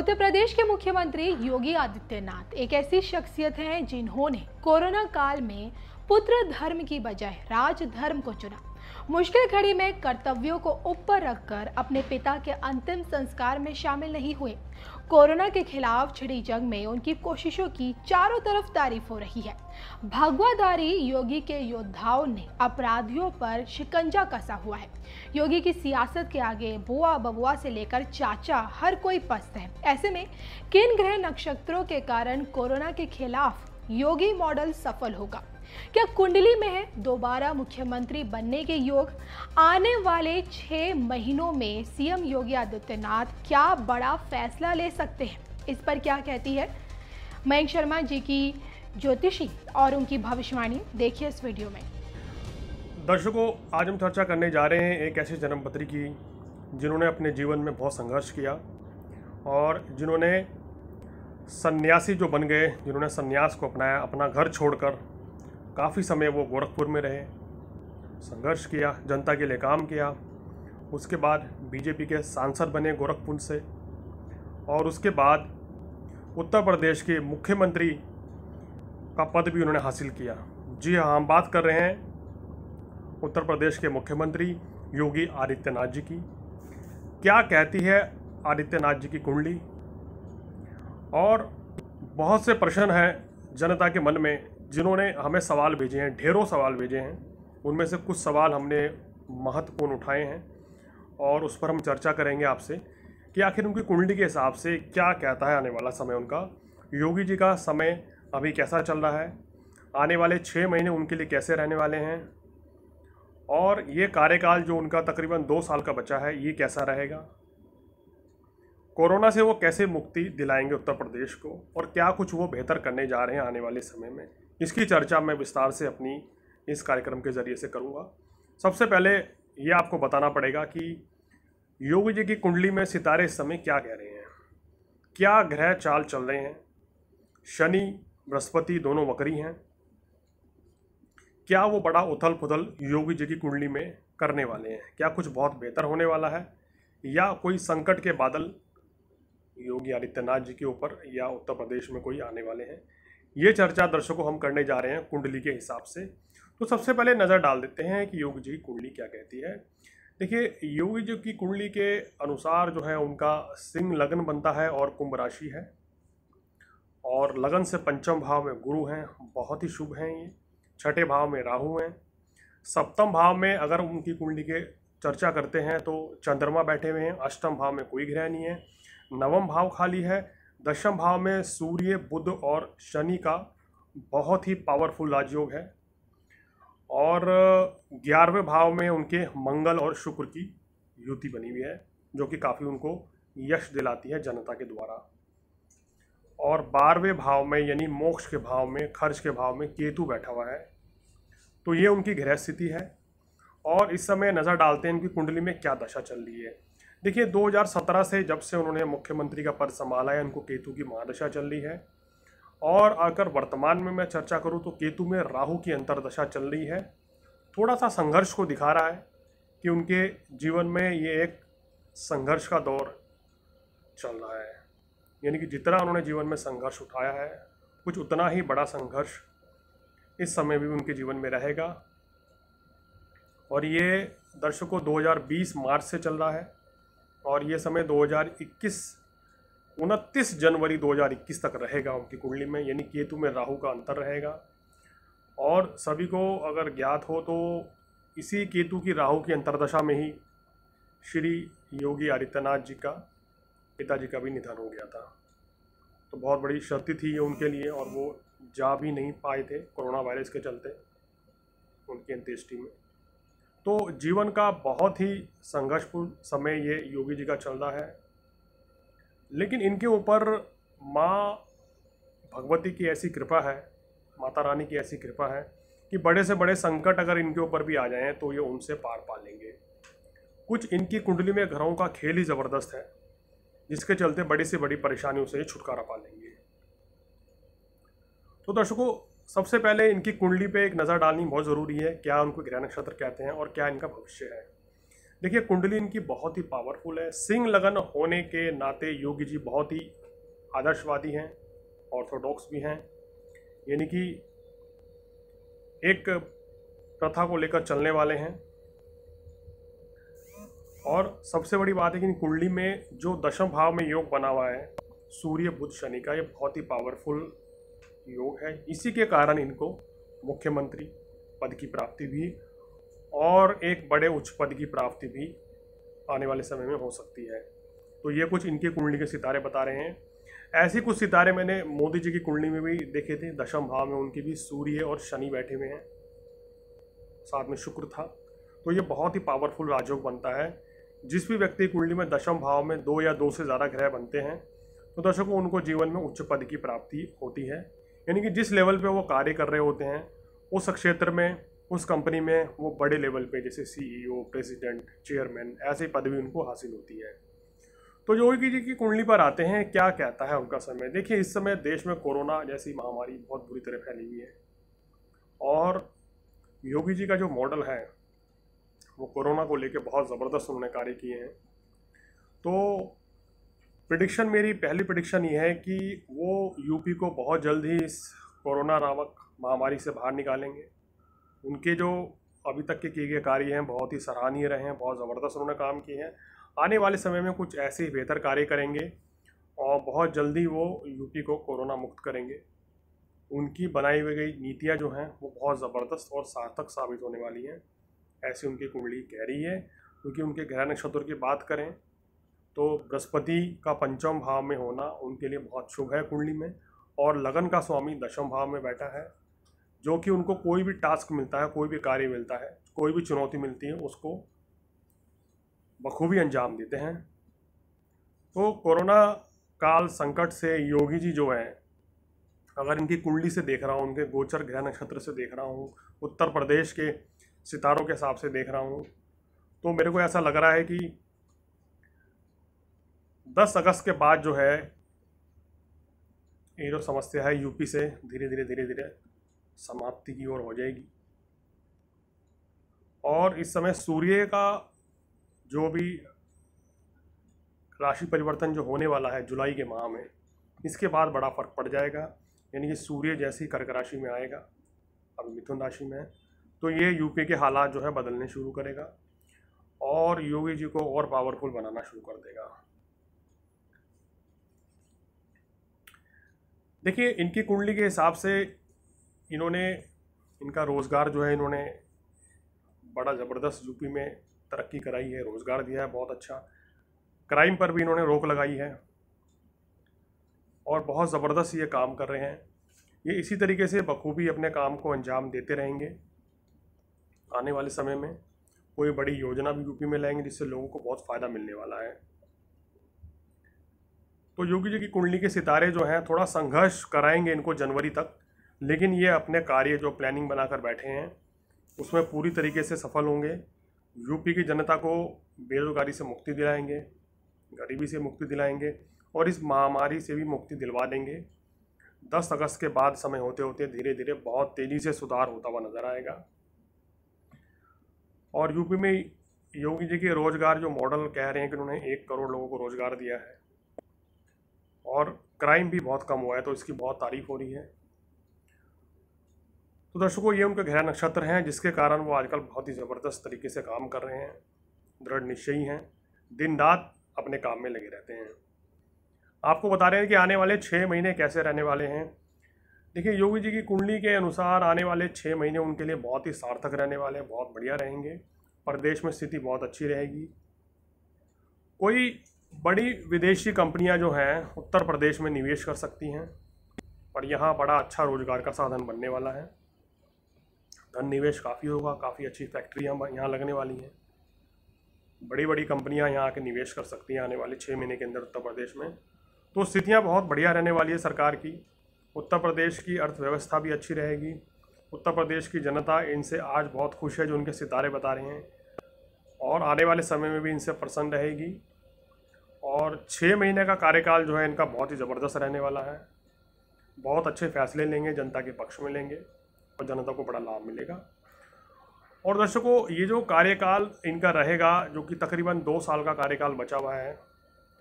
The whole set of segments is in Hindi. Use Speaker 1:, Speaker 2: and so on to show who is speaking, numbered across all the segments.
Speaker 1: उत्तर प्रदेश के मुख्यमंत्री योगी आदित्यनाथ एक ऐसी शख्सियत हैं जिन्होंने कोरोना काल में पुत्र धर्म की बजाय राज धर्म को चुना। मुश्किल घड़ी में कर्तव्यों को ऊपर रखकर अपने पिता के अंतिम संस्कार में शामिल नहीं हुए। कोरोना के खिलाफ छिड़ी जंग में उनकी कोशिशों की चारों तरफ तारीफ हो रही है। भगवाधारी योगी के योद्धाओं ने अपराधियों पर शिकंजा कसा हुआ है। योगी की सियासत के आगे बुआ बबुआ से लेकर चाचा हर कोई पस्त है। ऐसे में किन ग्रह नक्षत्रों के कारण कोरोना के खिलाफ योगी मॉडल सफल होगा? क्या कुंडली में है दोबारा मुख्यमंत्री बनने के योग? आने वाले 6 महीनों में सीएम योगी आदित्यनाथ क्या बड़ा फैसला ले सकते हैं? इस पर क्या कहती है मयंक शर्मा जी की ज्योतिषी और उनकी भविष्यवाणी, देखिए इस वीडियो में।
Speaker 2: दर्शकों, आज हम चर्चा करने जा रहे हैं एक ऐसे जन्मपत्री की जिन्होंने अपने जीवन में बहुत संघर्ष किया और जिन्होंने सन्यासी जो बन गए, जिन्होंने सन्यास को अपनाया, अपना घर छोड़कर काफ़ी समय वो गोरखपुर में रहे, संघर्ष किया, जनता के लिए काम किया। उसके बाद बीजेपी के सांसद बने गोरखपुर से और उसके बाद उत्तर प्रदेश के मुख्यमंत्री का पद भी उन्होंने हासिल किया। जी हाँ, हम बात कर रहे हैं उत्तर प्रदेश के मुख्यमंत्री योगी आदित्यनाथ जी की। क्या कहती है आदित्यनाथ जी की कुंडली? और बहुत से प्रश्न हैं जनता के मन में जिन्होंने हमें सवाल भेजे हैं, ढेरों सवाल भेजे हैं। उनमें से कुछ सवाल हमने महत्वपूर्ण उठाए हैं और उस पर हम चर्चा करेंगे आपसे कि आखिर उनकी कुंडली के हिसाब से क्या कहता है आने वाला समय उनका। योगी जी का समय अभी कैसा चल रहा है, आने वाले 6 महीने उनके लिए कैसे रहने वाले हैं और ये कार्यकाल जो उनका तकरीबन 2 साल का बचा है ये कैसा रहेगा। कोरोना से वो कैसे मुक्ति दिलाएंगे उत्तर प्रदेश को और क्या कुछ वो बेहतर करने जा रहे हैं आने वाले समय में, इसकी चर्चा मैं विस्तार से अपनी इस कार्यक्रम के ज़रिए से करूंगा। सबसे पहले ये आपको बताना पड़ेगा कि योगी जी की कुंडली में सितारे इस समय क्या कह रहे हैं, क्या ग्रह चाल चल रहे हैं। शनि बृहस्पति दोनों वक्री हैं। क्या वो बड़ा उथल पुथल योगी जी की कुंडली में करने वाले हैं? क्या कुछ बहुत बेहतर होने वाला है या कोई संकट के बादल योगी आदित्यनाथ जी के ऊपर या उत्तर प्रदेश में कोई आने वाले हैं? ये चर्चा दर्शकों हम करने जा रहे हैं कुंडली के हिसाब से। तो सबसे पहले नज़र डाल देते हैं कि योगी जी की कुंडली क्या कहती है। देखिए, योगी जी की कुंडली के अनुसार जो है उनका सिंह लगन बनता है और कुंभ राशि है और लगन से पंचम भाव में गुरु हैं, बहुत ही शुभ हैं ये। छठे भाव में राहु हैं। सप्तम भाव में अगर उनकी कुंडली के चर्चा करते हैं तो चंद्रमा बैठे हुए हैं। अष्टम भाव में कोई ग्रह नहीं है। नवम भाव खाली है। दशम भाव में सूर्य बुध और शनि का बहुत ही पावरफुल राजयोग है और 11वें भाव में उनके मंगल और शुक्र की युति बनी हुई है जो कि काफ़ी उनको यश दिलाती है जनता के द्वारा। और 12वें भाव में यानी मोक्ष के भाव में, खर्च के भाव में केतु बैठा हुआ है। तो ये उनकी ग्रह स्थिति है और इस समय नज़र डालते हैं इनकी कुंडली में क्या दशा चल रही है। देखिए, 2017 से जब से उन्होंने मुख्यमंत्री का पद संभाला है उनको केतु की महादशा चल रही है और अगर वर्तमान में मैं चर्चा करूं तो केतु में राहु की अंतर्दशा चल रही है। थोड़ा सा संघर्ष को दिखा रहा है कि उनके जीवन में ये एक संघर्ष का दौर चल रहा है, यानी कि जितना उन्होंने जीवन में संघर्ष उठाया है कुछ उतना ही बड़ा संघर्ष इस समय भी उनके जीवन में रहेगा। और ये दर्शकों 2020 मार्च से चल रहा है और ये समय 29 जनवरी 2021 तक रहेगा उनकी कुंडली में, यानी केतु में राहु का अंतर रहेगा। और सभी को अगर ज्ञात हो तो इसी केतु की राहु की अंतर्दशा में ही श्री योगी आदित्यनाथ जी का पिताजी का भी निधन हो गया था। तो बहुत बड़ी क्षति थी ये उनके लिए और वो जा भी नहीं पाए थे कोरोना वायरस के चलते उनकी अंत्येष्टि में। तो जीवन का बहुत ही संघर्षपूर्ण समय ये योगी जी का चल रहा है, लेकिन इनके ऊपर माँ भगवती की ऐसी कृपा है, माता रानी की ऐसी कृपा है कि बड़े से बड़े संकट अगर इनके ऊपर भी आ जाएं तो ये उनसे पार पा लेंगे। कुछ इनकी कुंडली में ग्रहों का खेल ही ज़बरदस्त है जिसके चलते बड़ी से बड़ी परेशानियों से छुटकारा पा लेंगे। तो दर्शकों, सबसे पहले इनकी कुंडली पे एक नज़र डालनी बहुत ज़रूरी है, क्या उनको ग्रह नक्षत्र कहते हैं और क्या इनका भविष्य है। देखिए कुंडली इनकी बहुत ही पावरफुल है। सिंह लगन होने के नाते योगी जी बहुत ही आदर्शवादी हैं, ऑर्थोडॉक्स भी हैं, यानी कि एक प्रथा को लेकर चलने वाले हैं। और सबसे बड़ी बात है कि इन कुंडली में जो दशम भाव में योग बना हुआ है सूर्य बुध शनि का, ये बहुत ही पावरफुल योग है। इसी के कारण इनको मुख्यमंत्री पद की प्राप्ति भी और एक बड़े उच्च पद की प्राप्ति भी आने वाले समय में हो सकती है। तो ये कुछ इनके कुंडली के सितारे बता रहे हैं। ऐसे कुछ सितारे मैंने मोदी जी की कुंडली में भी देखे थे। दशम भाव में उनकी भी सूर्य और शनि बैठे हुए हैं, साथ में शुक्र था। तो ये बहुत ही पावरफुल राजयोग बनता है। जिस भी व्यक्ति की कुंडली में दशम भाव में 2 या 2 से ज़्यादा ग्रह बनते हैं तो दर्शकों उनको जीवन में उच्च पद की प्राप्ति होती है। यानी कि जिस लेवल पे वो कार्य कर रहे होते हैं उस क्षेत्र में, उस कंपनी में वो बड़े लेवल पे, जैसे CEO, प्रेसिडेंट, चेयरमैन, ऐसी पदवी उनको हासिल होती है। तो योगी जी की कुंडली पर आते हैं, क्या कहता है उनका समय। देखिए इस समय देश में कोरोना जैसी महामारी बहुत बुरी तरह फैली हुई है और योगी जी का जो मॉडल है वो कोरोना को लेकर बहुत ज़बरदस्त उन्होंने कार्य किए हैं। तो प्रिडिक्शन, मेरी पहली प्रिडिक्शन ये है कि वो यूपी को बहुत जल्द ही इस कोरोना नामक महामारी से बाहर निकालेंगे। उनके जो अभी तक के किए गए कार्य हैं बहुत ही सराहनीय रहे हैं, बहुत ज़बरदस्त उन्होंने काम किए हैं। आने वाले समय में कुछ ऐसे ही बेहतर कार्य करेंगे और बहुत जल्दी वो यूपी को कोरोना मुक्त करेंगे। उनकी बनाई हुई गई नीतियाँ जो हैं वो बहुत ज़बरदस्त और सार्थक साबित होने वाली हैं, ऐसी उनकी कुंडली कह रही है। क्योंकि उनके ग्रह नक्षत्र की बात करें तो बृहस्पति का पंचम भाव में होना उनके लिए बहुत शुभ है कुंडली में, और लगन का स्वामी दशम भाव में बैठा है, जो कि उनको कोई भी टास्क मिलता है, कोई भी कार्य मिलता है, कोई भी चुनौती मिलती है उसको बखूबी अंजाम देते हैं। तो कोरोना काल संकट से योगी जी जो हैं, अगर इनकी कुंडली से देख रहा हूँ, उनके गोचर ग्रह नक्षत्र से देख रहा हूँ, उत्तर प्रदेश के सितारों के हिसाब से देख रहा हूँ, तो मेरे को ऐसा लग रहा है कि 10 अगस्त के बाद जो है ये जो समस्या है यूपी से धीरे धीरे समाप्ति की ओर हो जाएगी। और इस समय सूर्य का जो भी राशि परिवर्तन जो होने वाला है जुलाई के माह में, इसके बाद बड़ा फर्क पड़ जाएगा। यानी कि सूर्य जैसी कर्क राशि में आएगा, अभी मिथुन राशि में है, तो ये यूपी के हालात जो है बदलने शुरू करेगा और योगी जी को और पावरफुल बनाना शुरू कर देगा। देखिए इनकी कुंडली के हिसाब से इन्होंने, इनका रोज़गार जो है इन्होंने बड़ा ज़बरदस्त यूपी में तरक्की कराई है, रोज़गार दिया है बहुत अच्छा। क्राइम पर भी इन्होंने रोक लगाई है और बहुत ज़बरदस्त ये काम कर रहे हैं। ये इसी तरीके से बखूबी अपने काम को अंजाम देते रहेंगे। आने वाले समय में कोई बड़ी योजना भी यूपी में लाएंगे जिससे लोगों को बहुत फ़ायदा मिलने वाला है। तो योगी जी की कुंडली के सितारे जो हैं थोड़ा संघर्ष कराएंगे इनको जनवरी तक, लेकिन ये अपने कार्य जो प्लानिंग बनाकर बैठे हैं उसमें पूरी तरीके से सफल होंगे। यूपी की जनता को बेरोजगारी से मुक्ति दिलाएंगे, गरीबी से मुक्ति दिलाएंगे और इस महामारी से भी मुक्ति दिलवा देंगे। 10 अगस्त के बाद समय होते होते धीरे धीरे बहुत तेज़ी से सुधार होता हुआ नजर आएगा। और यूपी में योगी जी के रोजगार जो मॉडल कह रहे हैं कि उन्होंने 1 करोड़ लोगों को रोजगार दिया है और क्राइम भी बहुत कम हुआ है, तो इसकी बहुत तारीफ हो रही है। तो दर्शकों ये उनके ग्रह नक्षत्र हैं जिसके कारण वो आजकल बहुत ही ज़बरदस्त तरीके से काम कर रहे हैं, दृढ़ निश्चयी हैं, दिन रात अपने काम में लगे रहते हैं। आपको बता रहे हैं कि आने वाले 6 महीने कैसे रहने वाले हैं। देखिए योगी जी की कुंडली के अनुसार आने वाले 6 महीने उनके लिए बहुत ही सार्थक रहने वाले हैं, बहुत बढ़िया रहेंगे। प्रदेश में स्थिति बहुत अच्छी रहेगी। कोई बड़ी विदेशी कंपनियां जो हैं उत्तर प्रदेश में निवेश कर सकती हैं और यहाँ बड़ा अच्छा रोजगार का साधन बनने वाला है। धन निवेश काफ़ी होगा, काफ़ी अच्छी फैक्ट्रियाँ यहाँ लगने वाली हैं, बड़ी बड़ी कंपनियाँ यहाँ आके निवेश कर सकती हैं आने वाले 6 महीने के अंदर उत्तर प्रदेश में। तो स्थितियाँ बहुत बढ़िया रहने वाली है सरकार की। उत्तर प्रदेश की अर्थव्यवस्था भी अच्छी रहेगी। उत्तर प्रदेश की जनता इनसे आज बहुत खुश है जो उनके सितारे बता रहे हैं, और आने वाले समय में भी इनसे प्रसन्न रहेगी। और 6 महीने का कार्यकाल जो है इनका बहुत ही ज़बरदस्त रहने वाला है। बहुत अच्छे फैसले लेंगे, जनता के पक्ष में लेंगे और जनता को बड़ा लाभ मिलेगा। और दर्शकों, ये जो कार्यकाल इनका रहेगा, जो कि तकरीबन 2 साल का कार्यकाल बचा हुआ है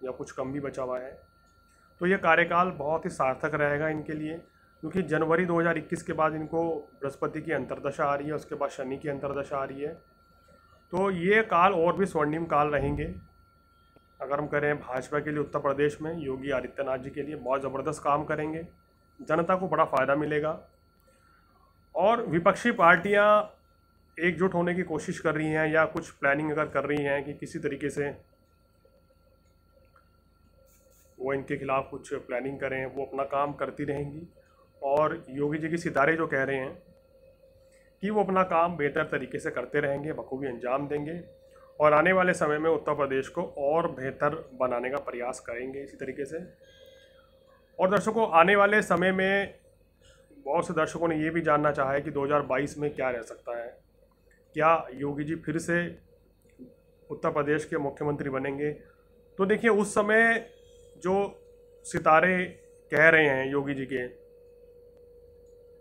Speaker 2: या कुछ कम भी बचा हुआ है, तो ये कार्यकाल बहुत ही सार्थक रहेगा इनके लिए, क्योंकि जनवरी 2021 के बाद इनको बृहस्पति की अंतर्दशा आ रही है, उसके बाद शनि की अंतर्दशा आ रही है। तो ये काल और भी स्वर्णिम काल रहेंगे। अगर हम करें भाजपा के लिए उत्तर प्रदेश में, योगी आदित्यनाथ जी के लिए बहुत ज़बरदस्त काम करेंगे, जनता को बड़ा फ़ायदा मिलेगा। और विपक्षी पार्टियां एकजुट होने की कोशिश कर रही हैं या कुछ प्लानिंग अगर कर रही हैं कि किसी तरीके से वो इनके खिलाफ कुछ प्लानिंग करें, वो अपना काम करती रहेंगी। और योगी जी के सितारे जो कह रहे हैं कि वो अपना काम बेहतर तरीके से करते रहेंगे, बखूबी अंजाम देंगे और आने वाले समय में उत्तर प्रदेश को और बेहतर बनाने का प्रयास करेंगे इसी तरीके से। और दर्शकों, आने वाले समय में बहुत से दर्शकों ने ये भी जानना चाहा है कि 2022 में क्या रह सकता है, क्या योगी जी फिर से उत्तर प्रदेश के मुख्यमंत्री बनेंगे। तो देखिए, उस समय जो सितारे कह रहे हैं योगी जी के,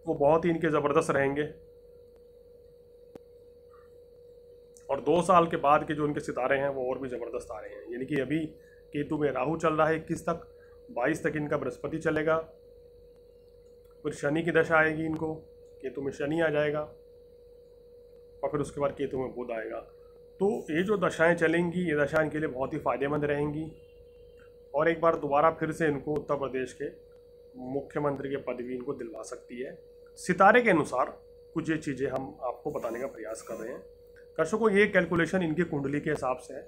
Speaker 2: वो बहुत ही इनके ज़बरदस्त रहेंगे। और 2 साल के बाद के जो उनके सितारे हैं वो और भी ज़बरदस्त आ रहे हैं। यानी कि अभी केतु में राहु चल रहा है 21 तक, 22 तक इनका बृहस्पति चलेगा, फिर शनि की दशा आएगी, इनको केतु में शनि आ जाएगा और फिर उसके बाद केतु में बुध आएगा। तो ये जो दशाएं चलेंगी, ये दशा इनके लिए बहुत ही फ़ायदेमंद रहेंगी और एक बार दोबारा फिर से इनको उत्तर प्रदेश के मुख्यमंत्री के पदवी इनको दिलवा सकती है। सितारे के अनुसार कुछ ये चीज़ें हम आपको बताने का प्रयास कर रहे हैं। दर्शकों, ये कैलकुलेशन इनकी कुंडली के हिसाब से है,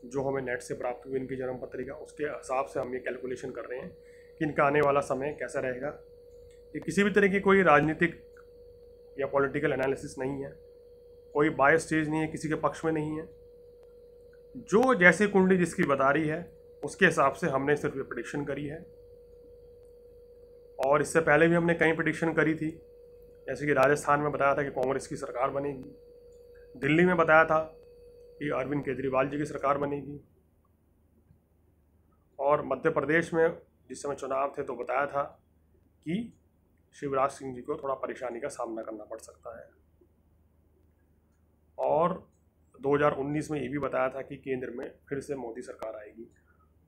Speaker 2: जो हमें नेट से प्राप्त हुई इनकी जन्म पत्रिका, उसके हिसाब से हम ये कैलकुलेशन कर रहे हैं कि इनका आने वाला समय कैसा रहेगा। ये किसी भी तरह की कोई राजनीतिक या पॉलिटिकल एनालिसिस नहीं है, कोई बायस चीज़ नहीं है, किसी के पक्ष में नहीं है। जो जैसी कुंडली जिसकी बता रही है उसके हिसाब से हमने सिर्फ ये प्रेडिक्शन करी है। और इससे पहले भी हमने कई प्रेडिक्शन करी थी, जैसे कि राजस्थान में बताया था कि कांग्रेस की सरकार बनेगी, दिल्ली में बताया था कि अरविंद केजरीवाल जी की सरकार बनेगी, और मध्य प्रदेश में जिस समय चुनाव थे तो बताया था कि शिवराज सिंह जी को थोड़ा परेशानी का सामना करना पड़ सकता है। और 2019 में ये भी बताया था कि केंद्र में फिर से मोदी सरकार आएगी।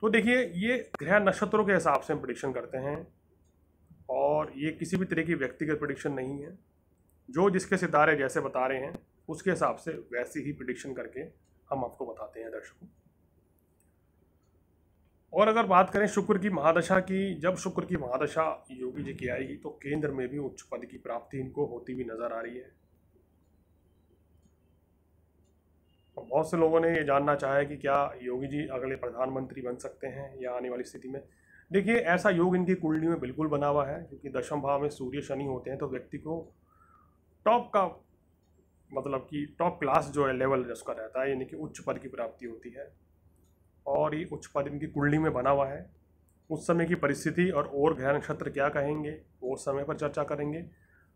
Speaker 2: तो देखिए, ये ग्रह नक्षत्रों के हिसाब से हम प्रेडिक्शन करते हैं और ये किसी भी तरह की व्यक्तिगत प्रेडिक्शन नहीं है। जो जिसके सितारे जैसे बता रहे हैं उसके हिसाब से वैसी ही प्रेडिक्शन करके हम आपको बताते हैं दर्शकों। और अगर बात करें शुक्र की महादशा की, जब शुक्र की महादशा योगी जी की आएगी तो केंद्र में भी उच्च पद की प्राप्ति इनको होती हुई नजर आ रही है। बहुत से लोगों ने ये जानना चाहा है कि क्या योगी जी अगले प्रधानमंत्री बन सकते हैं या आने वाली स्थिति में। देखिए, ऐसा योग इनकी कुंडली में बिल्कुल बना हुआ है, क्योंकि दशम भाव में सूर्य शनि होते हैं तो व्यक्ति को टॉप का मतलब कि टॉप क्लास जो है लेवल जिसका रहता है, यानी कि उच्च पद की प्राप्ति होती है। और ये उच्च पद इनकी कुंडली में बना हुआ है। उस समय की परिस्थिति और ग्रह नक्षत्र क्या कहेंगे वो उस समय पर चर्चा करेंगे,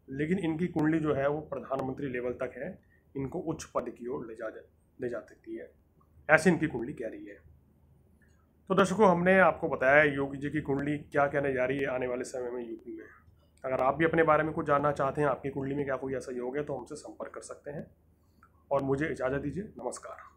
Speaker 2: लेकिन इनकी कुंडली जो है वो प्रधानमंत्री लेवल तक है, इनको उच्च पद की ओर ले जा सकती है, ऐसी इनकी कुंडली कह रही है। तो दर्शकों, हमने आपको बताया योगी जी की कुंडली क्या कहने जा रही है आने वाले समय में यूपी में। अगर आप भी अपने बारे में कुछ जानना चाहते हैं, आपकी कुंडली में क्या कोई ऐसा योग है, तो हमसे संपर्क कर सकते हैं। और मुझे इजाज़त दीजिए, नमस्कार।